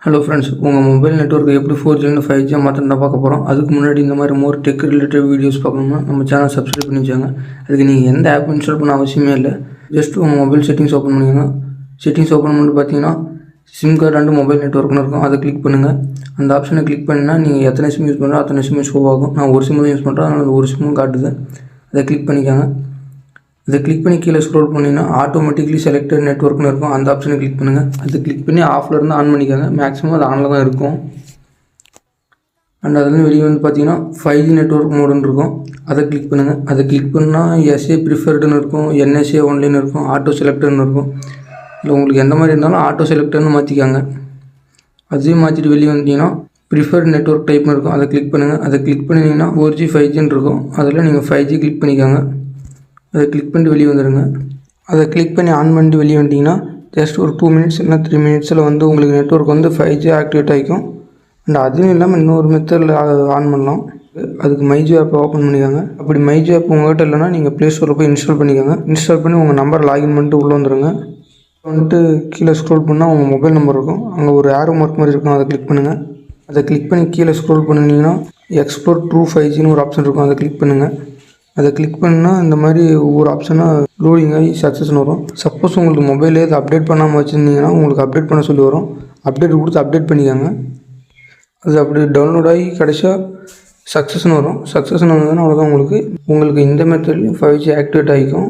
Hello friends, உங்கள் mobile network எப்படி 4G 5G மாற்றினா பார்க்க போகிறோம். அதுக்கு முன்னாடி இந்த மாதிரி மோர் டெக் ரிலேட்டட் வீடியோஸ் பார்க்கணும்னா நம்ம சேனல் சப்ஸ்கிரைப் பண்ணி வச்சாங்க. அதுக்கு நீங்கள் எந்த ஆப் இன்ஸ்டால் பண்ண அவசியமே இல்லை. ஜஸ்ட் உங்கள் மொபைல் செட்டிங்ஸ் ஓப்பன் பண்ணிங்கன்னா செட்டிங்ஸ் ஓப்பன் பண்ணிட்டு பார்த்தீங்கன்னா சிம் கார்டு அண்டு மொபைல் நெட்ஒர்க்னு இருக்கும். அதை கிளிக் பண்ணுங்கள். அந்த ஆப்ஷனை கிளிக் பண்ணிங்கன்னா நீங்கள் எத்தனை சிம் யூஸ் பண்ணுறோம் அத்தனை சிம் ஷோ ஆகும். நான் ஒரு சிம் தான் யூஸ் பண்ணுறேன், அதனால் ஒரு சிம்மும் காட்டுது. அதை கிளிக் பண்ணிக்காங்க. இதை கிளிக் பண்ணி கீழே ஸ்க்ரோல் பண்ணிங்கன்னா ஆட்டோமேட்டிக்லி செலக்டட் நெட்ஒர்க்னு இருக்கும். அந்த ஆப்ஷனை கிளிக் பண்ணுங்கள். அதை கிளிக் பண்ணி ஆஃபில் இருந்து ஆன் பண்ணிக்காங்க. மேக்ஸிமம் அது ஆனில் தான் இருக்கும். அண்ட் அதுலேருந்து வெளியே வந்து பார்த்தீங்கன்னா 5G நெட்ஒர்க் மோடுன்னு இருக்கும். அதை கிளிக் பண்ணுங்கள். அதை கிளிக் பண்ணால் எஸ்ஏ ப்ரிஃபர்டுன்னு இருக்கும், என்எஸ்ஏ ஒன்லின்னு இருக்கும், ஆட்டோ செலக்டர்னு இருக்கும். இல்லை உங்களுக்கு எந்த மாதிரி இருந்தாலும் ஆட்டோ செலக்டர்னு மாற்றிக்காங்க. அதையும் மாற்றிட்டு வெளியே வந்தீங்கன்னா ப்ரிஃபர்ட் நெட்ஒர்க் டைப்னு இருக்கும். அதை கிளிக் பண்ணுங்கள். அதை கிளிக் பண்ணிங்கன்னா 4G 5Gன்னு இருக்கும். அதில் நீங்கள் 5G கிளிக் பண்ணிக்காங்க. அதை கிளிக் பண்ணிட்டு வெளியே வந்துடுங்க. அதை கிளிக் பண்ணி ஆன் பண்ணிட்டு வெளியே வந்துட்டிங்கன்னா ஜஸ்ட் ஒரு 2 மினிட்ஸ் இல்லை 3 மினிட்ஸில் வந்து உங்களுக்கு நெட்ஒர்க் வந்து 5G ஆக்டிவேட் ஆகிக்கும். அண்ட் அதுவும் இல்லாமல் இன்னொரு மெத்தடில் ஆன் பண்ணலாம். அதுக்கு மைஜி ஆப்பை ஓப்பன் பண்ணிக்காங்க. அப்படி மைஜி ஆப் உங்கள்கிட்ட இல்லைனா நீங்கள் ப்ளே ஸ்டோரில் போய் இன்ஸ்டால் பண்ணிக்கோங்க. இன்ஸ்டால் பண்ணி உங்கள் நம்பர் லாகின் பண்ணிட்டு உள்ளே வந்துடுங்க. வந்துட்டு கீழே ஸ்க்ரோல் பண்ணால் உங்கள் மொபைல் நம்பர் இருக்கும். அங்கே ஒரு ஆரோ மார்க் மாதிரி இருக்கும். அதை கிளிக் பண்ணுங்கள். அதை கிளிக் பண்ணி கீழே ஸ்க்ரோல் பண்ணிங்கன்னா எக்ஸ்ப்ளோர் ட்ரூ 5Gன்னு ஒரு ஆப்ஷன் இருக்கும். அதை கிளிக் பண்ணுங்கள். அதை கிளிக் பண்ணால் இந்த மாதிரி ஒவ்வொரு ஆப்ஷனாக லோடிங் ஆகி சக்ஸஸ்னு வரும். சப்போஸ் உங்களுக்கு மொபைலே இதை அப்டேட் பண்ணாமல் வச்சுருந்தீங்கன்னா உங்களுக்கு அப்டேட் பண்ண சொல்லி வரும். அப்டேட் கொடுத்து அப்டேட் பண்ணிக்காங்க. அது அப்படி டவுன்லோட் ஆகி கடைசியாக சக்ஸஸ்னு வரும். சக்ஸஸ்னு வந்ததுன்னா அவ்வளோதான். உங்களுக்கு இந்த மெத்தட்லேயும் 5G ஆக்டிவேட் ஆகிக்கும்.